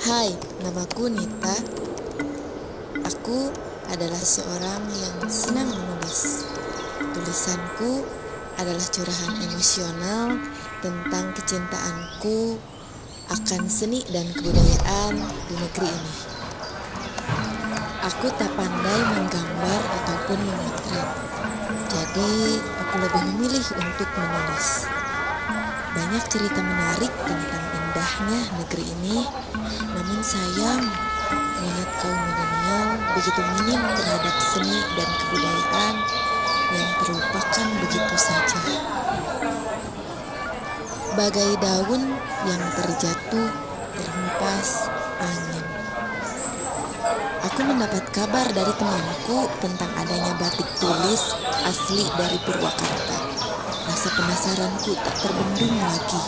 Hai, namaku Nita. Aku adalah seorang yang senang menulis. Tulisanku adalah curahan emosional tentang kecintaanku akan seni dan kebudayaan di negeri ini. Aku tak pandai menggambar ataupun memotret, jadi aku lebih memilih untuk menulis. Banyak cerita menarik tentang indahnya negeri ini, namun sayang, minat kaum milenial begitu minim terhadap seni dan kebudayaan yang terlupakan begitu saja. Bagai daun yang terjatuh terhempas angin. Aku mendapat kabar dari temanku tentang adanya batik tulis asli dari Purwakarta. Rasa penasaranku tak terbendung lagi,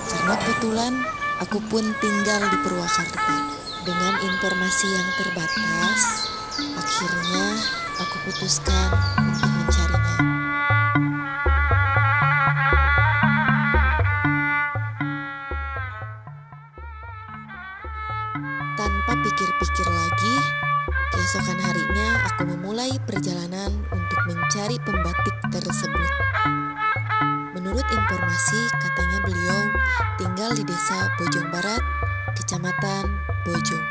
karena kebetulan aku pun tinggal di Purwakarta. Dengan informasi yang terbatas, akhirnya aku putuskan untuk mencarinya. Tanpa pikir-pikir lagi, keesokan harinya aku memulai perjalanan untuk mencari pembatik tersebut. Menurut informasi, katanya beliau tinggal di desa Bojong Barat, kecamatan Bojong.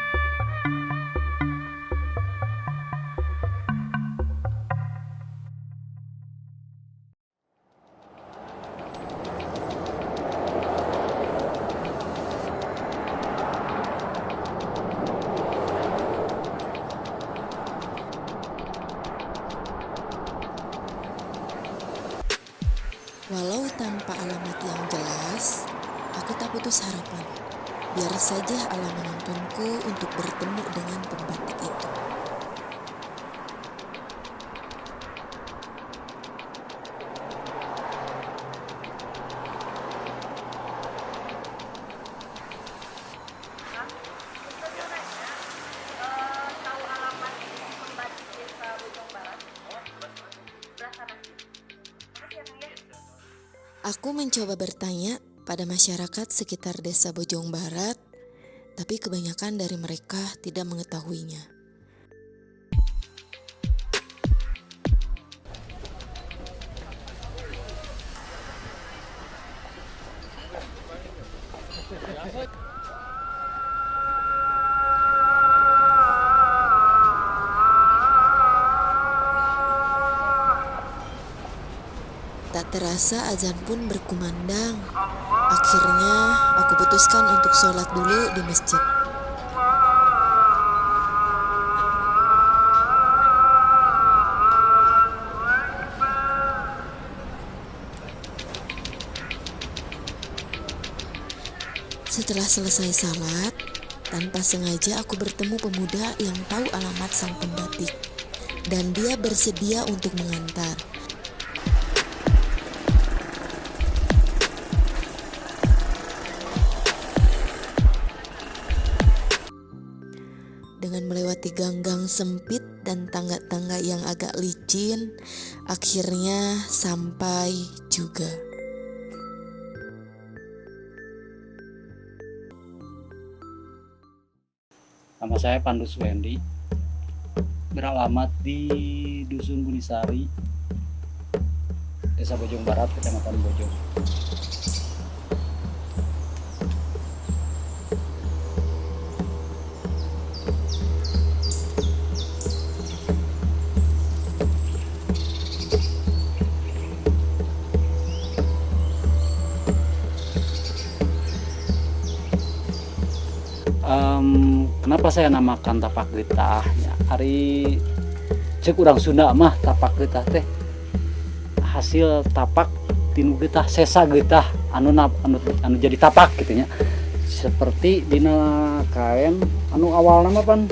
Walau tanpa alamat yang jelas, aku tak putus harapan. Biar saja alam menuntunku untuk bertemu dengan pembatik itu. Tahu alamat pembatik desa Bojong Barat? Sebelah sana. Makasih ya, Kang ya. Aku mencoba bertanya pada masyarakat sekitar desa Bojong Barat, tapi kebanyakan dari mereka tidak mengetahuinya. Tak terasa azan pun berkumandang. Akhirnya aku putuskan untuk sholat dulu di masjid. Setelah selesai salat, tanpa sengaja aku bertemu pemuda yang tahu alamat sang pembatik, dan dia bersedia untuk mengantar. Dengan melewati gang-gang sempit dan tangga-tangga yang agak licin, akhirnya sampai juga. Nama saya Pandus Wendy, beralamat di Dusun Bunisari, Desa Bojong Barat, Kecamatan Bojong. Kenapa saya namakan tapak getah? Hari cek urang Sunda mah tapak getah teh hasil tapak tinu getah sesa getah anu jadi tapak gitunya. Seperti dina kain anu awal nama pan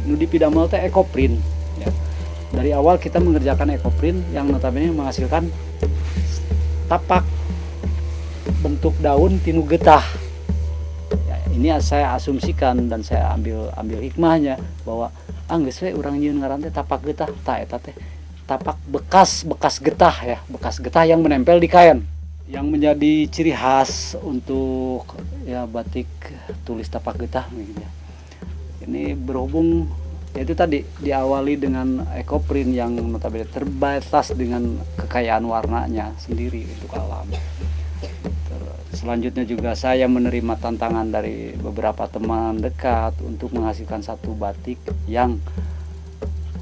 nu dipidamel teh ekoprint ya. Dari awal kita mengerjakan ekoprint yang notabene menghasilkan tapak bentuk daun tinu getah. Ini saya asumsikan dan saya ambil hikmahnya bahwa geus we urang nyieun ngaran teh tapak getah, tah eta teh tapak bekas getah ya, bekas getah yang menempel di kain Yang menjadi ciri khas untuk ya batik tulis tapak getah gitu ya. Ini berhubung yaitu tadi diawali dengan ekoprint yang notabene terbatas dengan kekayaan warnanya sendiri untuk alam. Selanjutnya juga saya menerima tantangan dari beberapa teman dekat untuk menghasilkan satu batik yang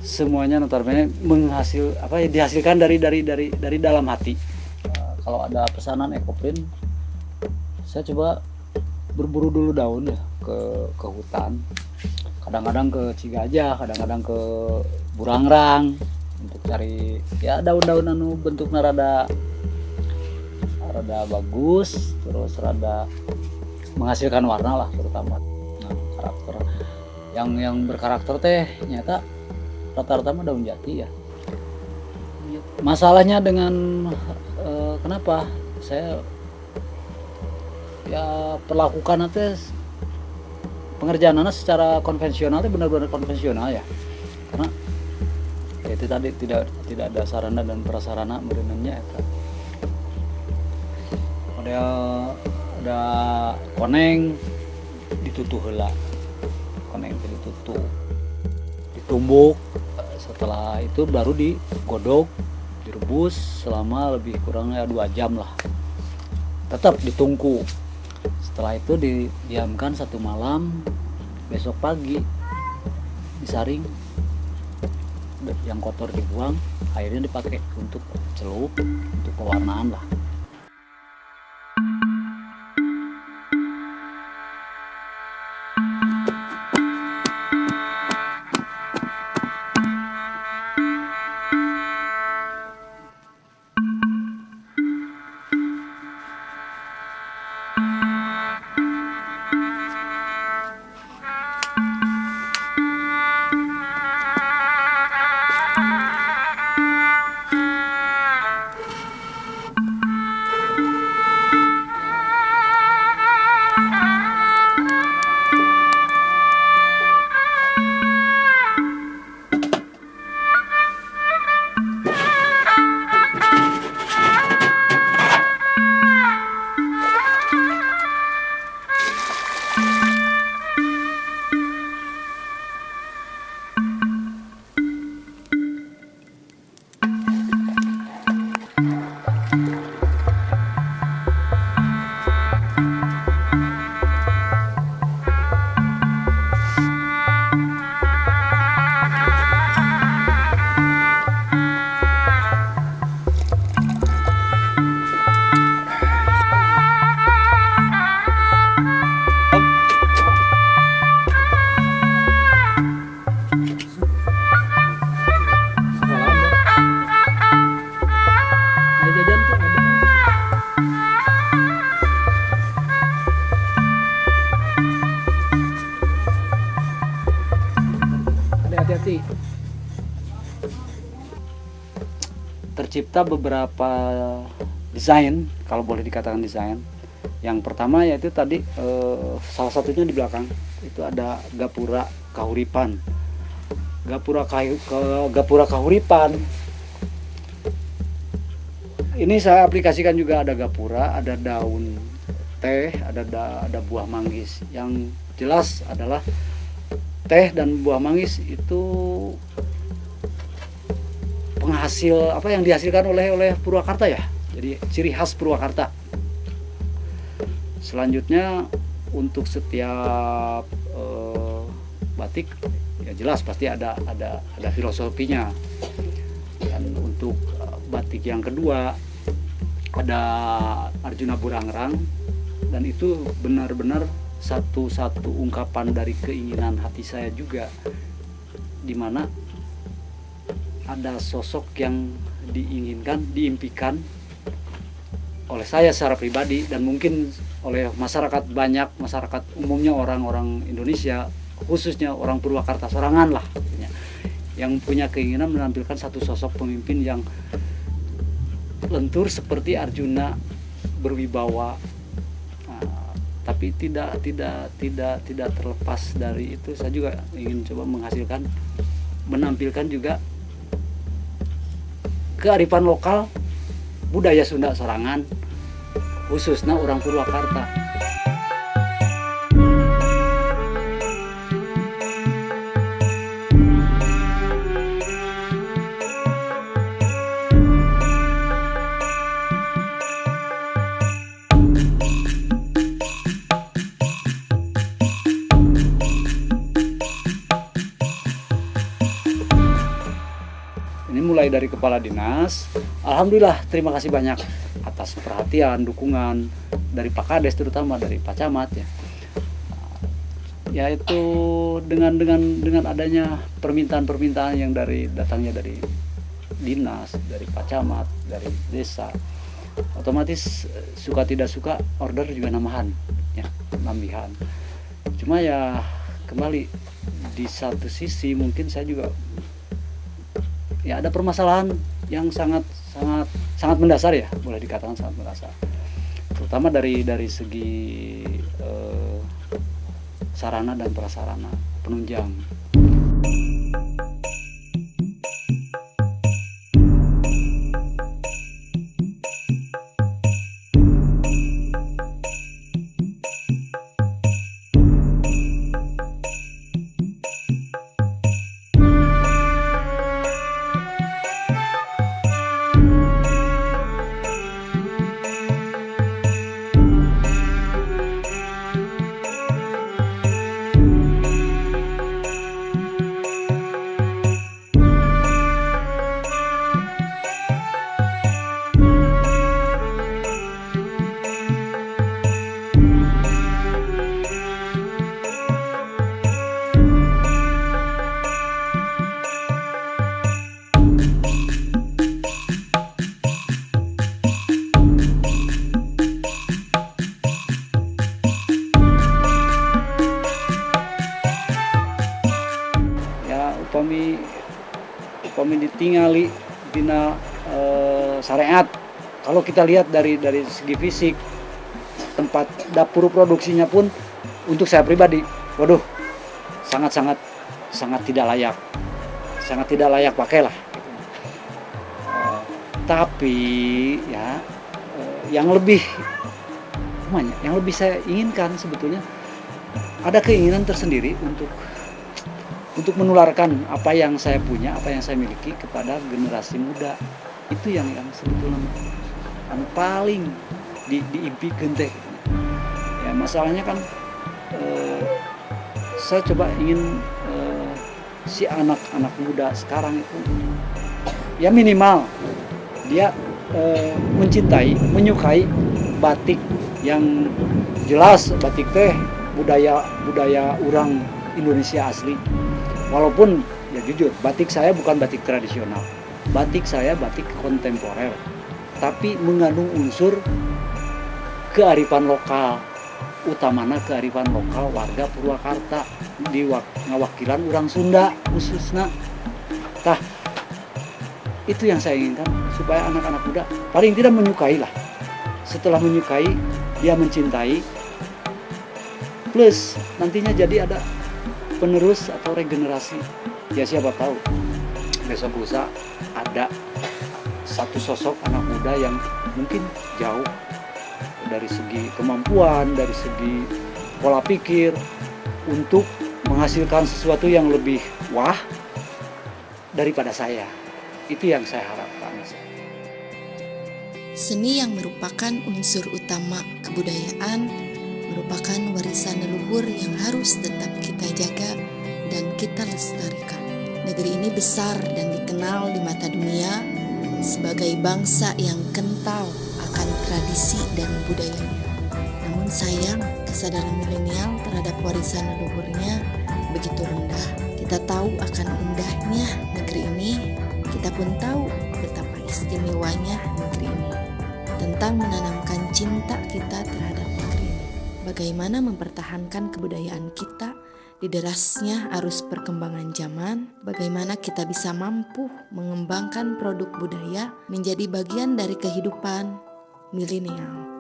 semuanya notabene dihasilkan dari dalam hati. Kalau ada pesanan ekoprint, saya coba berburu dulu daun ya ke hutan. Kadang-kadang ke Cigajah, kadang-kadang ke Burangrang untuk cari ya daun-daun anu bentuknya rada bagus, terus rada menghasilkan warna lah terutama. Nah, karakter yang berkarakter teh nyata rata-rata mah daun jati ya. Masalahnya dengan kenapa saya ya perlakukan nanti pengerjaannya secara konvensional itu benar-benar konvensional ya, karena ya itu tadi tidak ada sarana dan prasarana merenangnya itu model ada koneng ditutup heula, koneng ditumbuk, setelah itu baru digodok, direbus selama lebih kurangnya 2 jam lah, tetap ditungku. Setelah itu didiamkan 1 malam, besok pagi disaring, yang kotor dibuang, airnya dipakai untuk celup, untuk pewarnaan lah. Hati-hati. Tercipta beberapa desain, kalau boleh dikatakan desain. Yang pertama yaitu tadi salah satunya di belakang itu ada gapura kahuripan. Gapura kahuripan ini saya aplikasikan juga, ada gapura, ada daun teh, ada buah manggis. Yang jelas adalah teh dan buah manggis itu penghasil apa yang dihasilkan oleh Purwakarta ya. Jadi ciri khas Purwakarta. Selanjutnya untuk setiap batik ya jelas pasti ada filosofinya. Dan untuk batik yang kedua ada Arjuna Burangrang, dan itu benar-benar satu ungkapan dari keinginan hati saya juga, dimana ada sosok yang diinginkan, diimpikan oleh saya secara pribadi dan mungkin oleh masyarakat umumnya, orang-orang Indonesia, khususnya orang Purwakarta sorangan lah, yang punya keinginan menampilkan satu sosok pemimpin yang lentur seperti Arjuna, berwibawa. Tapi tidak terlepas dari itu, saya juga ingin coba menampilkan juga kearifan lokal budaya Sunda sorangan khususnya orang Purwakarta. Ini mulai dari kepala dinas, alhamdulillah terima kasih banyak atas perhatian, dukungan dari Pak Kades, terutama dari Pak Camat ya. Yaitu dengan adanya permintaan-permintaan yang datangnya dari dinas, dari Pak Camat, dari desa, otomatis suka tidak suka order juga nambahan ya, nambihan. Cuma ya kembali di satu sisi mungkin saya juga ya ada permasalahan yang sangat mendasar ya, boleh dikatakan sangat mendasar, terutama dari segi sarana dan prasarana penunjang. Upami ditingali dina syariat. Kalau kita lihat dari segi fisik, tempat dapur produksinya pun untuk saya pribadi, waduh, sangat tidak layak pakai lah. Tapi ya yang lebih saya inginkan sebetulnya ada keinginan tersendiri untuk menularkan apa yang saya punya, apa yang saya miliki kepada generasi muda. Itu yang sebetulnya yang paling diimpikan teh. Ya masalahnya kan saya coba ingin si anak-anak muda sekarang itu ya minimal dia mencintai, menyukai batik yang jelas batik teh budaya orang Indonesia asli. Walaupun ya jujur, batik saya bukan batik tradisional, batik saya batik kontemporer, tapi mengandung unsur kearifan lokal, utamanya kearifan lokal warga Purwakarta di ngawakilan orang Sunda khususnya. Tah, itu yang saya inginkan supaya anak-anak muda paling tidak menyukai lah. Setelah menyukai, dia mencintai, plus nantinya jadi ada penerus atau regenerasi. Ya siapa tahu besok lusa ada satu sosok anak muda yang mungkin jauh dari segi kemampuan, dari segi pola pikir untuk menghasilkan sesuatu yang lebih wah daripada saya. Itu yang saya harapkan. Seni yang merupakan unsur utama kebudayaan merupakan warisan leluhur yang harus tetap kita jaga dan kita lestarikan. Negeri ini besar dan dikenal di mata dunia sebagai bangsa yang kental akan tradisi dan budayanya. Namun sayang, kesadaran milenial terhadap warisan leluhurnya begitu rendah. Kita tahu akan indahnya negeri ini, kita pun tahu betapa istimewanya negeri ini. Tentang menanamkan cinta kita terhadap negeri ini. Bagaimana mempertahankan kebudayaan kita di derasnya arus perkembangan zaman, bagaimana kita bisa mampu mengembangkan produk budaya menjadi bagian dari kehidupan milenial.